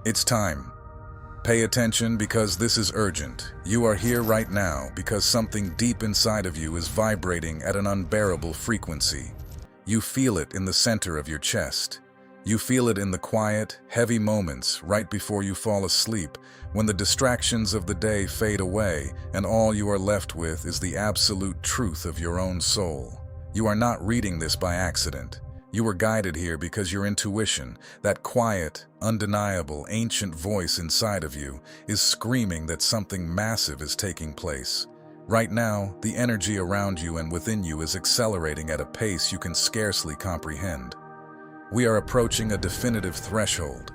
It's time. Pay attention because this is urgent. You are here right now because something deep inside of you is vibrating at an unbearable frequency. You feel it in the center of your chest. You feel it in the quiet, heavy moments right before you fall asleep, when the distractions of the day fade away and all you are left with is the absolute truth of your own soul. You are not reading this by accident. You were guided here because your intuition, that quiet, undeniable, ancient voice inside of you, is screaming that something massive is taking place. Right now, the energy around you and within you is accelerating at a pace you can scarcely comprehend. We are approaching a definitive threshold.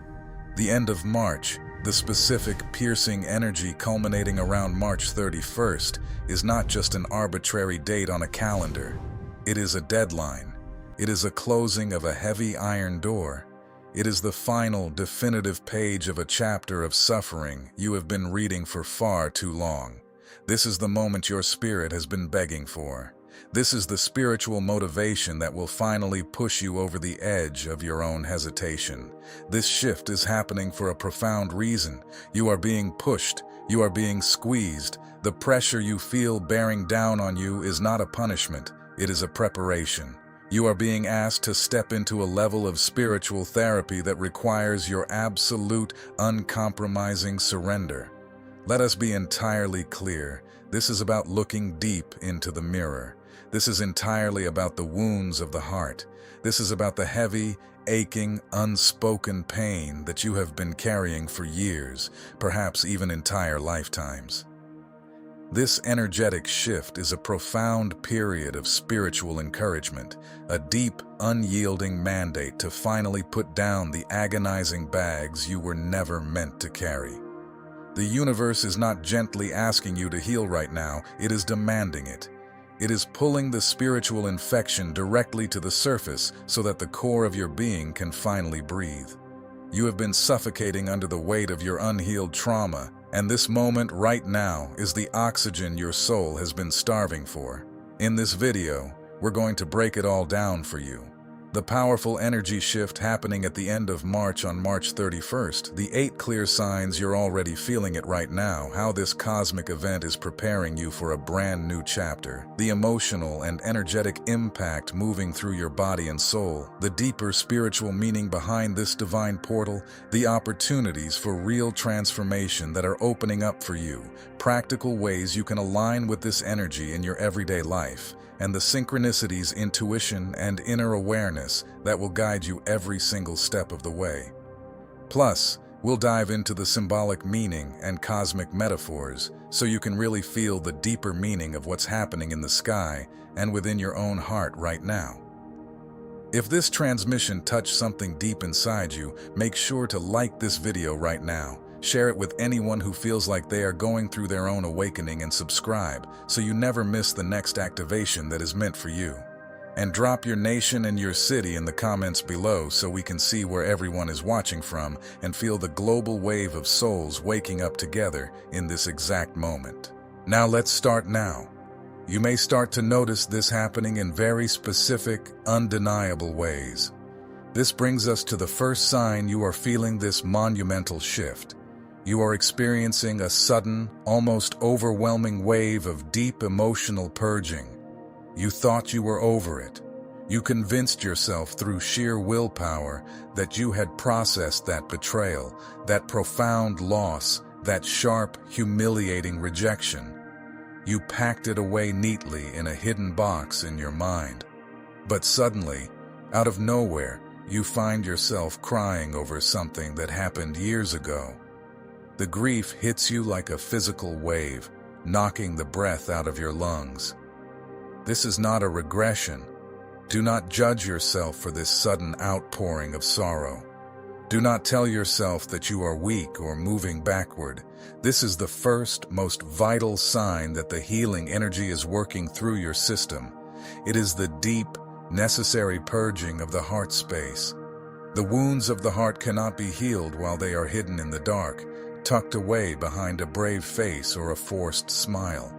The end of March, the specific, piercing energy culminating around March 31st, is not just an arbitrary date on a calendar. It is a deadline. It is a closing of a heavy iron door. It is the final, definitive page of a chapter of suffering you have been reading for far too long. This is the moment your spirit has been begging for. This is the spiritual motivation that will finally push you over the edge of your own hesitation. This shift is happening for a profound reason. You are being pushed. You are being squeezed. The pressure you feel bearing down on you is not a punishment. It is a preparation. You are being asked to step into a level of spiritual therapy that requires your absolute, uncompromising surrender. Let us be entirely clear. This is about looking deep into the mirror. This is entirely about the wounds of the heart. This is about the heavy, aching, unspoken pain that you have been carrying for years, perhaps even entire lifetimes. This energetic shift is a profound period of spiritual encouragement, a deep, unyielding mandate to finally put down the agonizing bags you were never meant to carry. The universe is not gently asking you to heal right now, it is demanding it. It is pulling the spiritual infection directly to the surface so that the core of your being can finally breathe. You have been suffocating under the weight of your unhealed trauma, and this moment right now is the oxygen your soul has been starving for. In this video, we're going to break it all down for you. The powerful energy shift happening at the end of March on March 31st, the 8 clear signs you're already feeling it right now, how this cosmic event is preparing you for a brand new chapter, the emotional and energetic impact moving through your body and soul, the deeper spiritual meaning behind this divine portal, the opportunities for real transformation that are opening up for you, practical ways you can align with this energy in your everyday life, and the synchronicities, intuition, and inner awareness that will guide you every single step of the way. Plus, we'll dive into the symbolic meaning and cosmic metaphors so you can really feel the deeper meaning of what's happening in the sky and within your own heart right now. If this transmission touched something deep inside you, make sure to like this video right now. Share it with anyone who feels like they are going through their own awakening, and subscribe so you never miss the next activation that is meant for you. And drop your nation and your city in the comments below so we can see where everyone is watching from and feel the global wave of souls waking up together in this exact moment. Now let's start now. You may start to notice this happening in very specific, undeniable ways. This brings us to the first sign you are feeling this monumental shift. You are experiencing a sudden, almost overwhelming wave of deep emotional purging. You thought you were over it. You convinced yourself through sheer willpower that you had processed that betrayal, that profound loss, that sharp, humiliating rejection. You packed it away neatly in a hidden box in your mind. But suddenly, out of nowhere, you find yourself crying over something that happened years ago. The grief hits you like a physical wave, knocking the breath out of your lungs. This is not a regression. Do not judge yourself for this sudden outpouring of sorrow. Do not tell yourself that you are weak or moving backward. This is the first, most vital sign that the healing energy is working through your system. It is the deep, necessary purging of the heart space. The wounds of the heart cannot be healed while they are hidden in the dark, tucked away behind a brave face or a forced smile.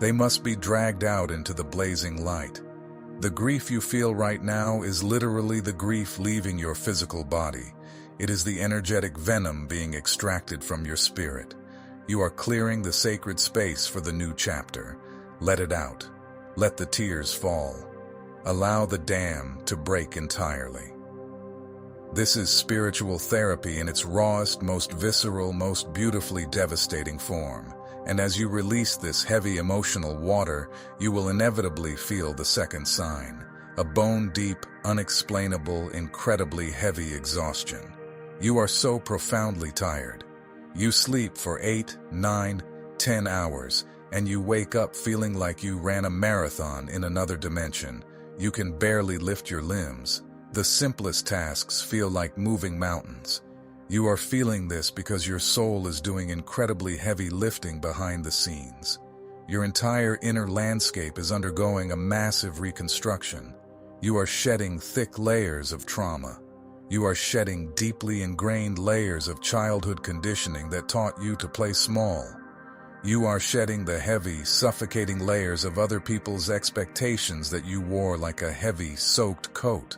They must be dragged out into the blazing light. The grief you feel right now is literally the grief leaving your physical body. It is the energetic venom being extracted from your spirit. You are clearing the sacred space for the new chapter. Let it out. Let the tears fall. Allow the dam to break entirely. This is spiritual therapy in its rawest, most visceral, most beautifully devastating form. And as you release this heavy emotional water, you will inevitably feel the second sign. A bone-deep, unexplainable, incredibly heavy exhaustion. You are so profoundly tired. You sleep for 8, 9, 10 hours, and you wake up feeling like you ran a marathon in another dimension. You can barely lift your limbs. The simplest tasks feel like moving mountains. You are feeling this because your soul is doing incredibly heavy lifting behind the scenes. Your entire inner landscape is undergoing a massive reconstruction. You are shedding thick layers of trauma. You are shedding deeply ingrained layers of childhood conditioning that taught you to play small. You are shedding the heavy, suffocating layers of other people's expectations that you wore like a heavy, soaked coat.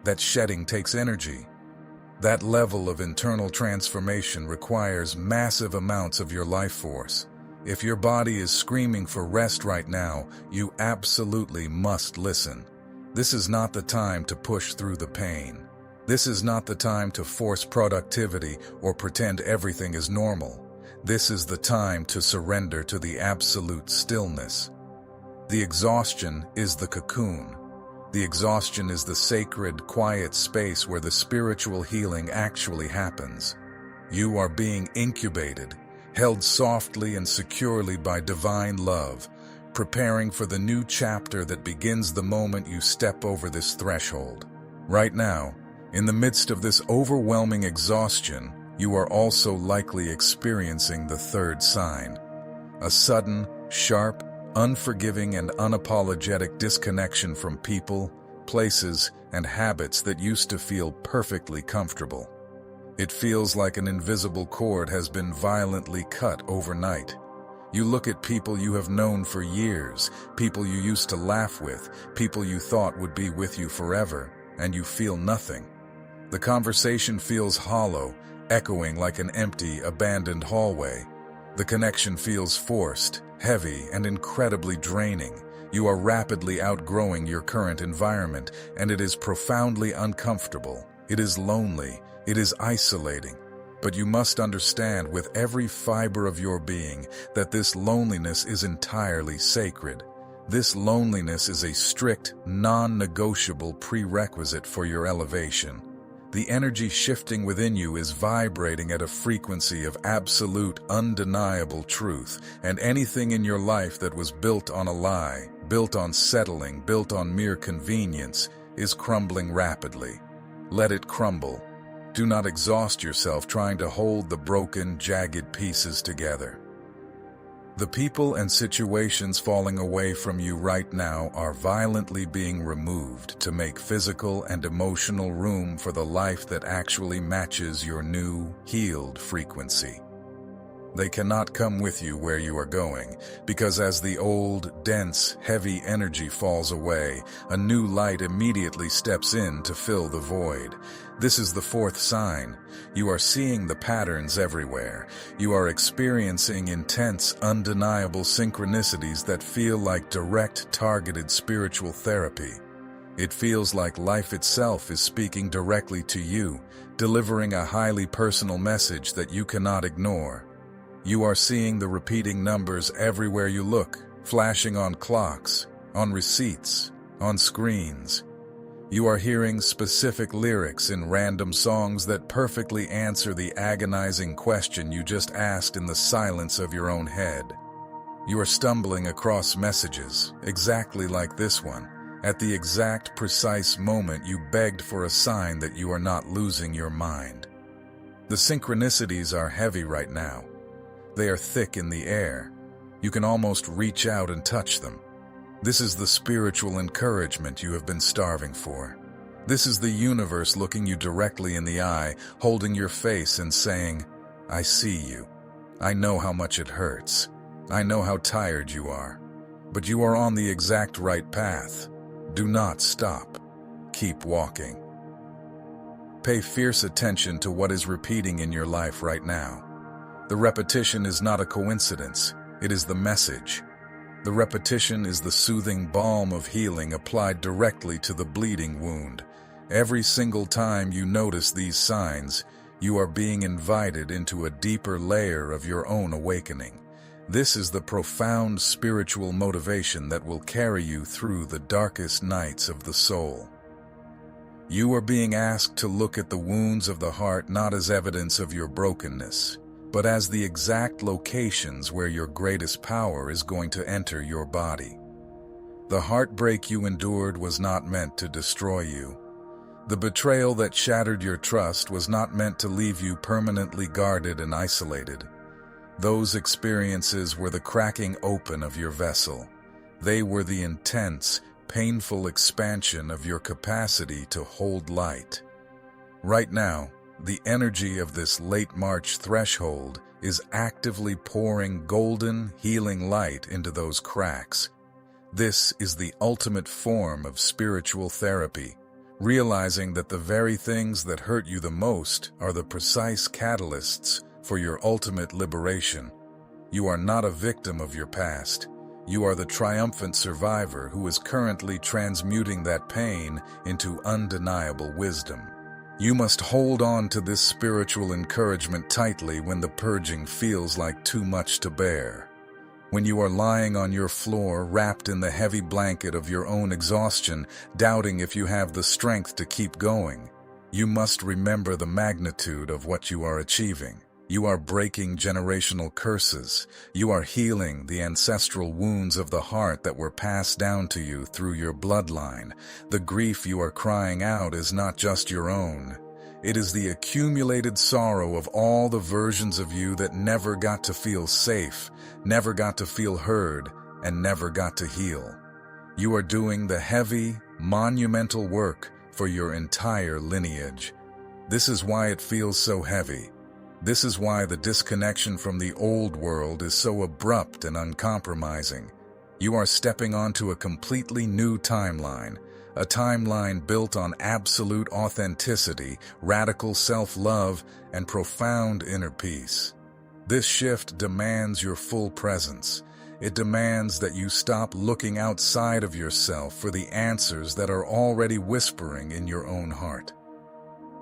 That shedding takes energy. That level of internal transformation requires massive amounts of your life force. If your body is screaming for rest right now, you absolutely must listen. This is not the time to push through the pain. This is not the time to force productivity or pretend everything is normal. This is the time to surrender to the absolute stillness. The exhaustion is the cocoon. The exhaustion is the sacred, quiet space where the spiritual healing actually happens. You are being incubated, held softly and securely by divine love, preparing for the new chapter that begins the moment you step over this threshold. Right now, in the midst of this overwhelming exhaustion, you are also likely experiencing the third sign. A sudden, sharp, unforgiving and unapologetic disconnection from people, places, and habits that used to feel perfectly comfortable. It feels like an invisible cord has been violently cut overnight. You look at people you have known for years, people you used to laugh with, people you thought would be with you forever, and you feel nothing. The conversation feels hollow, echoing like an empty, abandoned hallway. The connection feels forced, heavy, and incredibly draining. You are rapidly outgrowing your current environment, and it is profoundly uncomfortable. It is lonely. It is isolating. But you must understand with every fiber of your being that this loneliness is entirely sacred. This loneliness is a strict, non-negotiable prerequisite for your elevation. The energy shifting within you is vibrating at a frequency of absolute, undeniable truth, and anything in your life that was built on a lie, built on settling, built on mere convenience, is crumbling rapidly. Let it crumble. Do not exhaust yourself trying to hold the broken, jagged pieces together. The people and situations falling away from you right now are violently being removed to make physical and emotional room for the life that actually matches your new, healed frequency. They cannot come with you where you are going, because as the old, dense, heavy energy falls away, a new light immediately steps in to fill the void. This is the fourth sign. You are seeing the patterns everywhere. You are experiencing intense, undeniable synchronicities that feel like direct, targeted spiritual therapy. It feels like life itself is speaking directly to you, delivering a highly personal message that you cannot ignore. You are seeing the repeating numbers everywhere you look, flashing on clocks, on receipts, on screens. You are hearing specific lyrics in random songs that perfectly answer the agonizing question you just asked in the silence of your own head. You are stumbling across messages, exactly like this one, at the exact precise moment you begged for a sign that you are not losing your mind. The synchronicities are heavy right now. They are thick in the air. You can almost reach out and touch them. This is the spiritual encouragement you have been starving for. This is the universe looking you directly in the eye, holding your face and saying, "I see you. I know how much it hurts. I know how tired you are. But you are on the exact right path. Do not stop. Keep walking." Pay fierce attention to what is repeating in your life right now. The repetition is not a coincidence, it is the message. The repetition is the soothing balm of healing applied directly to the bleeding wound. Every single time you notice these signs, you are being invited into a deeper layer of your own awakening. This is the profound spiritual motivation that will carry you through the darkest nights of the soul. You are being asked to look at the wounds of the heart not as evidence of your brokenness, but as the exact locations where your greatest power is going to enter your body. The heartbreak you endured was not meant to destroy you. The betrayal that shattered your trust was not meant to leave you permanently guarded and isolated. Those experiences were the cracking open of your vessel. They were the intense, painful expansion of your capacity to hold light. Right now, the energy of this late March threshold is actively pouring golden, healing light into those cracks. This is the ultimate form of spiritual therapy, realizing that the very things that hurt you the most are the precise catalysts for your ultimate liberation. You are not a victim of your past. You are the triumphant survivor who is currently transmuting that pain into undeniable wisdom. You must hold on to this spiritual encouragement tightly when the purging feels like too much to bear. When you are lying on your floor, wrapped in the heavy blanket of your own exhaustion, doubting if you have the strength to keep going, you must remember the magnitude of what you are achieving. You are breaking generational curses. You are healing the ancestral wounds of the heart that were passed down to you through your bloodline. The grief you are crying out is not just your own. It is the accumulated sorrow of all the versions of you that never got to feel safe, never got to feel heard, and never got to heal. You are doing the heavy, monumental work for your entire lineage. This is why it feels so heavy. This is why the disconnection from the old world is so abrupt and uncompromising. You are stepping onto a completely new timeline, a timeline built on absolute authenticity, radical self-love, and profound inner peace. This shift demands your full presence. It demands that you stop looking outside of yourself for the answers that are already whispering in your own heart.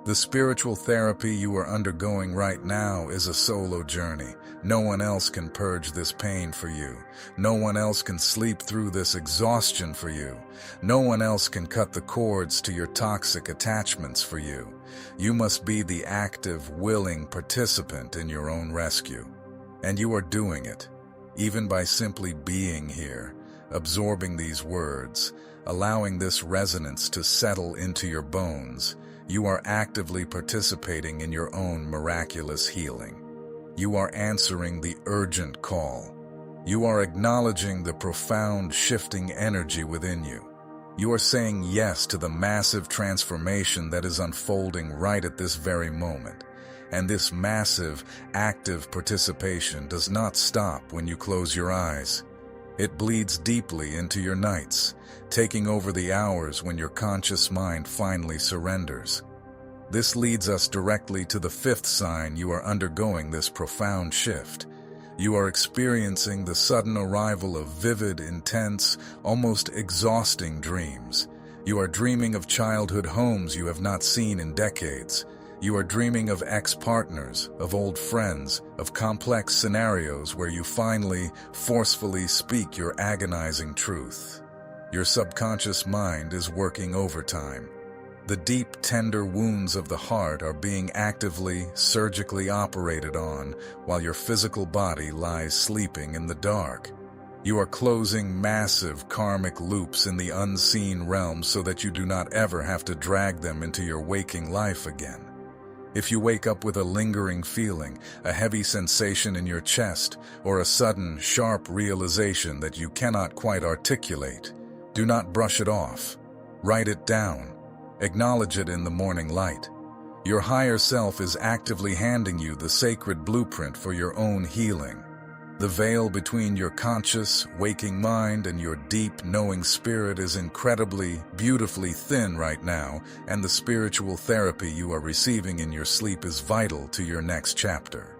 The spiritual therapy you are undergoing right now is a solo journey. No one else can purge this pain for you. No one else can sleep through this exhaustion for you. No one else can cut the cords to your toxic attachments for you. You must be the active, willing participant in your own rescue. And you are doing it, even by simply being here, absorbing these words, allowing this resonance to settle into your bones. You are actively participating in your own miraculous healing. You are answering the urgent call. You are acknowledging the profound shifting energy within you. You are saying yes to the massive transformation that is unfolding right at this very moment. And this massive, active participation does not stop when you close your eyes. It bleeds deeply into your nights, taking over the hours when your conscious mind finally surrenders. This leads us directly to the fifth sign you are undergoing this profound shift. You are experiencing the sudden arrival of vivid, intense, almost exhausting dreams. You are dreaming of childhood homes you have not seen in decades. You are dreaming of ex-partners, of old friends, of complex scenarios where you finally, forcefully speak your agonizing truth. Your subconscious mind is working overtime. The deep, tender wounds of the heart are being actively, surgically operated on while your physical body lies sleeping in the dark. You are closing massive karmic loops in the unseen realm so that you do not ever have to drag them into your waking life again. If you wake up with a lingering feeling, a heavy sensation in your chest, or a sudden, sharp realization that you cannot quite articulate, do not brush it off. Write it down. Acknowledge it in the morning light. Your higher self is actively handing you the sacred blueprint for your own healing. The veil between your conscious, waking mind and your deep, knowing spirit is incredibly, beautifully thin right now, and the spiritual therapy you are receiving in your sleep is vital to your next chapter.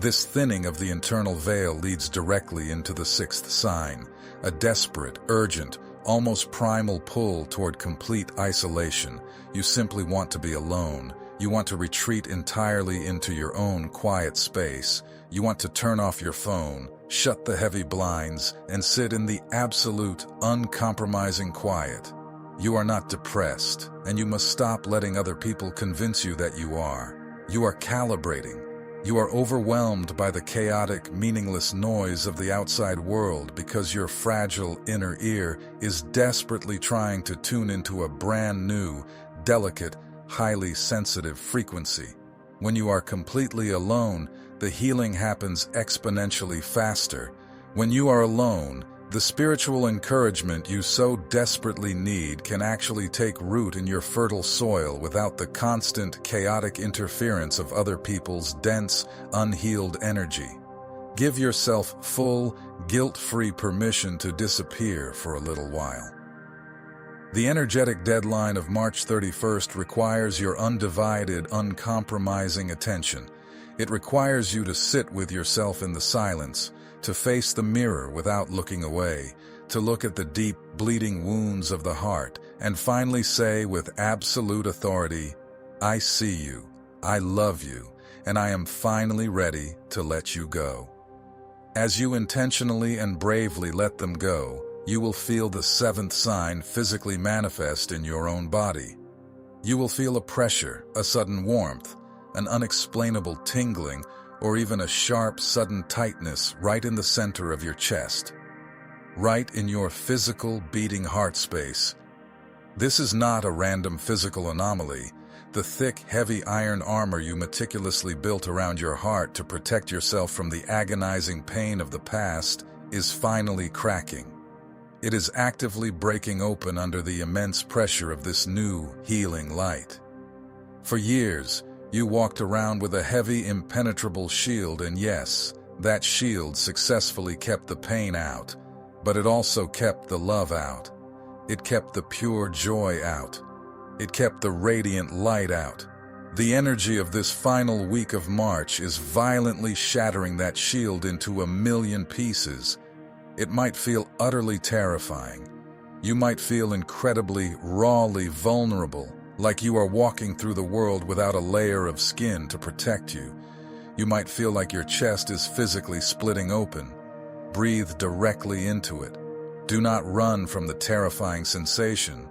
This thinning of the internal veil leads directly into the sixth sign, a desperate, urgent, almost primal pull toward complete isolation. You simply want to be alone. You want to retreat entirely into your own quiet space. You want to turn off your phone, shut the heavy blinds, and sit in the absolute, uncompromising quiet. You are not depressed, and you must stop letting other people convince you that you are. You are calibrating. You are overwhelmed by the chaotic, meaningless noise of the outside world because your fragile inner ear is desperately trying to tune into a brand new, delicate, highly sensitive frequency. When you are completely alone, the healing happens exponentially faster. When you are alone, the spiritual encouragement you so desperately need can actually take root in your fertile soil without the constant, chaotic interference of other people's dense, unhealed energy. Give yourself full, guilt-free permission to disappear for a little while. The energetic deadline of March 31st requires your undivided, uncompromising attention. It requires you to sit with yourself in the silence, to face the mirror without looking away, to look at the deep, bleeding wounds of the heart, and finally say with absolute authority, "I see you, I love you, and I am finally ready to let you go." As you intentionally and bravely let them go, you will feel the seventh sign physically manifest in your own body. You will feel a pressure, a sudden warmth, an unexplainable tingling, or even a sharp, sudden tightness right in the center of your chest, right in your physical, beating heart space. This is not a random physical anomaly. The thick, heavy iron armor you meticulously built around your heart to protect yourself from the agonizing pain of the past is finally cracking. It is actively breaking open under the immense pressure of this new, healing light. For years, you walked around with a heavy, impenetrable shield, and yes, that shield successfully kept the pain out, but it also kept the love out. It kept the pure joy out. It kept the radiant light out. The energy of this final week of March is violently shattering that shield into a million pieces. It might feel utterly terrifying. You might feel incredibly, rawly vulnerable, like you are walking through the world without a layer of skin to protect you. You might feel like your chest is physically splitting open. Breathe directly into it. Do not run from the terrifying sensation.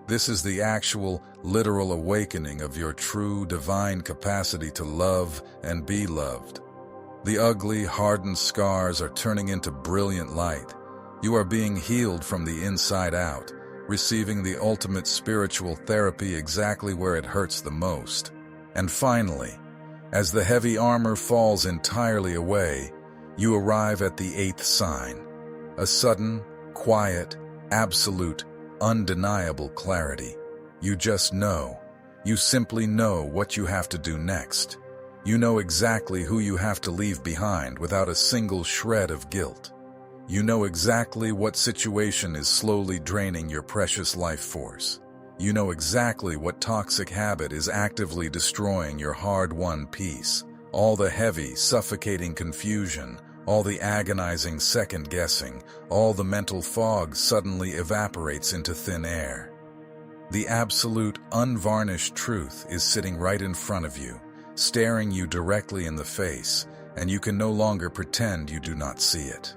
This is the actual, literal awakening of your true, divine capacity to love and be loved. The ugly, hardened scars are turning into brilliant light. You are being healed from the inside out, receiving the ultimate spiritual therapy exactly where it hurts the most. And finally, as the heavy armor falls entirely away, you arrive at the eighth sign, a sudden, quiet, absolute, undeniable clarity. You just know. You simply know what you have to do next. You know exactly who you have to leave behind without a single shred of guilt. You know exactly what situation is slowly draining your precious life force. You know exactly what toxic habit is actively destroying your hard-won peace. All the heavy, suffocating confusion, all the agonizing second-guessing, all the mental fog suddenly evaporates into thin air. The absolute, unvarnished truth is sitting right in front of you, staring you directly in the face, and you can no longer pretend you do not see it.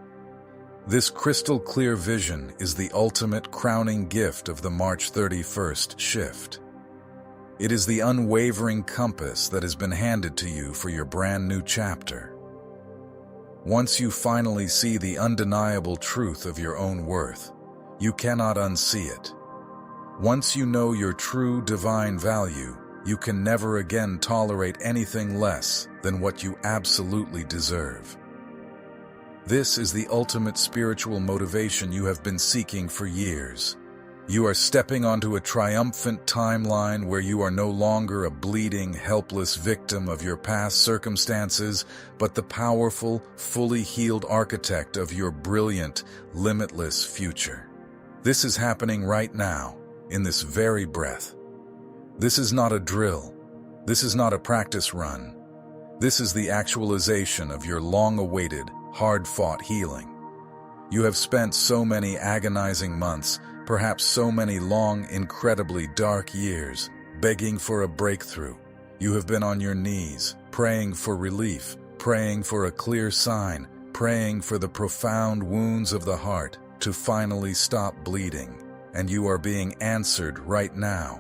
This crystal-clear vision is the ultimate crowning gift of the March 31st shift. It is the unwavering compass that has been handed to you for your brand new chapter. Once you finally see the undeniable truth of your own worth, you cannot unsee it. Once you know your true divine value, you can never again tolerate anything less than what you absolutely deserve. This is the ultimate spiritual motivation you have been seeking for years. You are stepping onto a triumphant timeline where you are no longer a bleeding, helpless victim of your past circumstances, but the powerful, fully healed architect of your brilliant, limitless future. This is happening right now, in this very breath. This is not a drill. This is not a practice run. This is the actualization of your long-awaited, hard-fought healing. You have spent so many agonizing months, perhaps so many long, incredibly dark years, begging for a breakthrough. You have been on your knees, praying for relief, praying for a clear sign, praying for the profound wounds of the heart to finally stop bleeding, and you are being answered right now.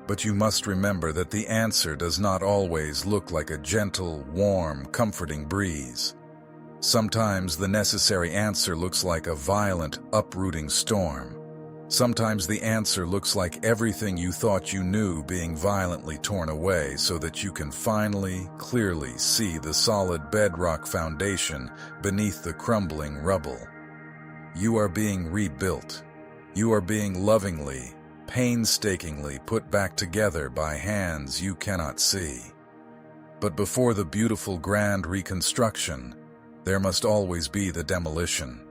But you must remember that the answer does not always look like a gentle, warm, comforting breeze. Sometimes the necessary answer looks like a violent, uprooting storm. Sometimes the answer looks like everything you thought you knew being violently torn away so that you can finally, clearly see the solid bedrock foundation beneath the crumbling rubble. You are being rebuilt. You are being lovingly, painstakingly put back together by hands you cannot see. But before the beautiful grand reconstruction, there must always be the demolition.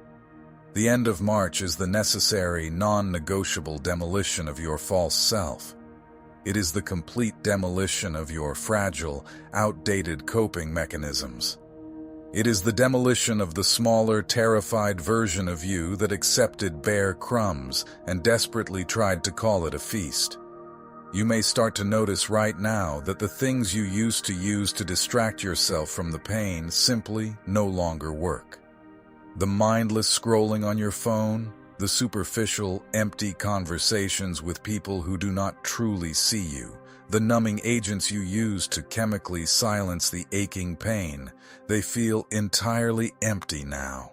The end of March is the necessary, non-negotiable demolition of your false self. It is the complete demolition of your fragile, outdated coping mechanisms. It is the demolition of the smaller, terrified version of you that accepted bare crumbs and desperately tried to call it a feast. You may start to notice right now that the things you used to use to distract yourself from the pain simply no longer work. The mindless scrolling on your phone, the superficial, empty conversations with people who do not truly see you, the numbing agents you use to chemically silence the aching pain, they feel entirely empty now.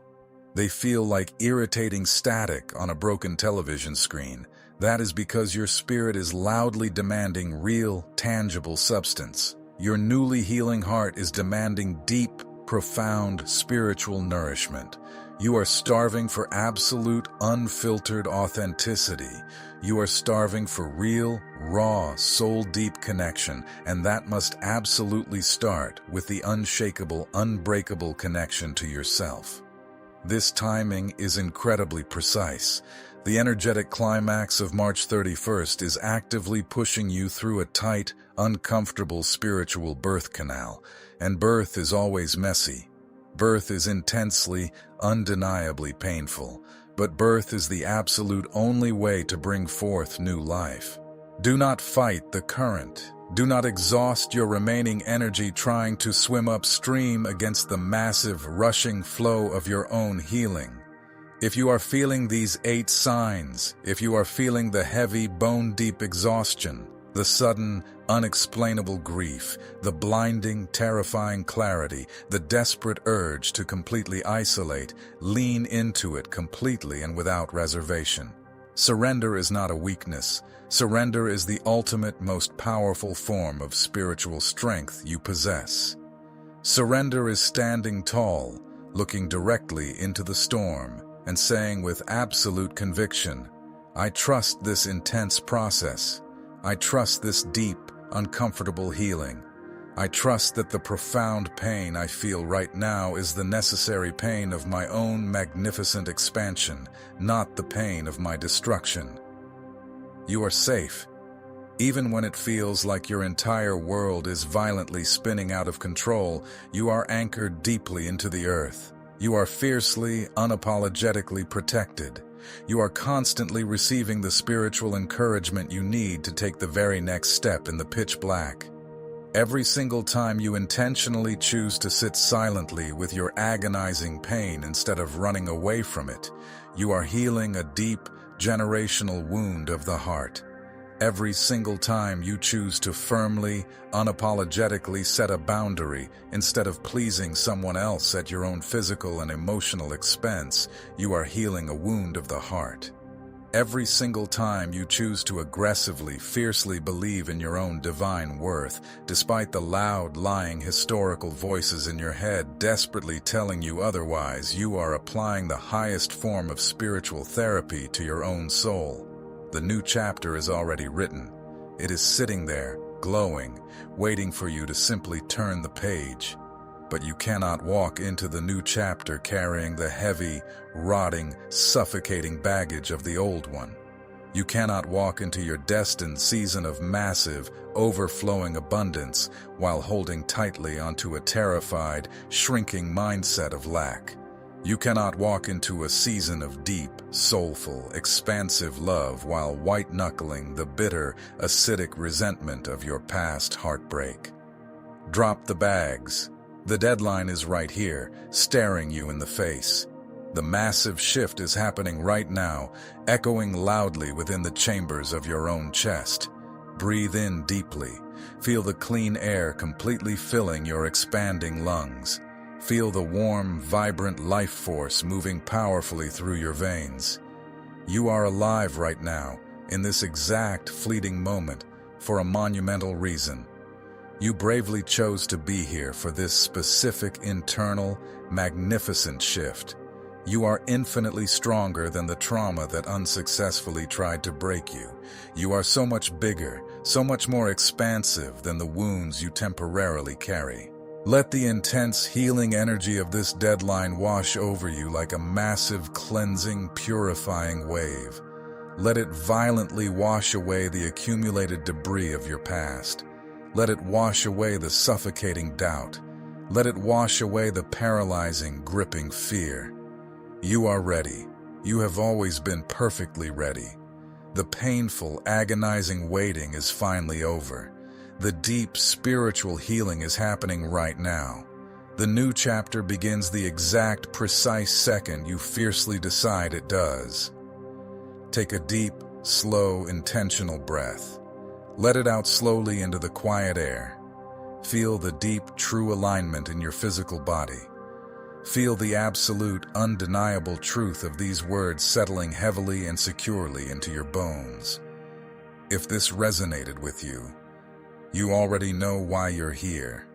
They feel like irritating static on a broken television screen. That is because your spirit is loudly demanding real, tangible substance. Your newly healing heart is demanding deep, profound spiritual nourishment. You are starving for absolute, unfiltered authenticity. You are starving for real, raw, soul-deep connection, and that must absolutely start with the unshakable, unbreakable connection to yourself. This timing is incredibly precise. The energetic climax of March 31st is actively pushing you through a tight, uncomfortable spiritual birth canal, and birth is always messy. Birth is intensely, undeniably painful, but birth is the absolute only way to bring forth new life. Do not fight the current. Do not exhaust your remaining energy trying to swim upstream against the massive, rushing flow of your own healing. If you are feeling these 8 signs, if you are feeling the heavy, bone-deep exhaustion, the sudden, unexplainable grief, the blinding, terrifying clarity, the desperate urge to completely isolate, lean into it completely and without reservation. Surrender is not a weakness. Surrender is the ultimate, most powerful form of spiritual strength you possess. Surrender is standing tall, looking directly into the storm, and saying with absolute conviction, I trust this intense process. I trust this deep, uncomfortable healing. I trust that the profound pain I feel right now is the necessary pain of my own magnificent expansion, not the pain of my destruction. You are safe. Even when it feels like your entire world is violently spinning out of control, you are anchored deeply into the earth. You are fiercely, unapologetically protected. You are constantly receiving the spiritual encouragement you need to take the very next step in the pitch black. Every single time you intentionally choose to sit silently with your agonizing pain instead of running away from it, you are healing a deep, generational wound of the heart. Every single time you choose to firmly, unapologetically set a boundary instead of pleasing someone else at your own physical and emotional expense, you are healing a wound of the heart. Every single time you choose to aggressively, fiercely believe in your own divine worth, despite the loud, lying historical voices in your head desperately telling you otherwise, you are applying the highest form of spiritual therapy to your own soul. The new chapter is already written. It is sitting there, glowing, waiting for you to simply turn the page. But you cannot walk into the new chapter carrying the heavy, rotting, suffocating baggage of the old one. You cannot walk into your destined season of massive, overflowing abundance while holding tightly onto a terrified, shrinking mindset of lack. You cannot walk into a season of deep, soulful, expansive love while white-knuckling the bitter, acidic resentment of your past heartbreak. Drop the bags. The deadline is right here, staring you in the face. The massive shift is happening right now, echoing loudly within the chambers of your own chest. Breathe in deeply. Feel the clean air completely filling your expanding lungs. Feel the warm, vibrant life force moving powerfully through your veins. You are alive right now, in this exact fleeting moment, for a monumental reason. You bravely chose to be here for this specific, internal, magnificent shift. You are infinitely stronger than the trauma that unsuccessfully tried to break you. You are so much bigger, so much more expansive than the wounds you temporarily carry. Let the intense healing energy of this deadline wash over you like a massive, cleansing, purifying wave. Let it violently wash away the accumulated debris of your past. Let it wash away the suffocating doubt. Let it wash away the paralyzing, gripping fear. You are ready. You have always been perfectly ready. The painful, agonizing waiting is finally over. The deep, spiritual healing is happening right now. The new chapter begins the exact, precise second you fiercely decide it does. Take a deep, slow, intentional breath. Let it out slowly into the quiet air. Feel the deep, true alignment in your physical body. Feel the absolute, undeniable truth of these words settling heavily and securely into your bones. If this resonated with you, you already know why you're here.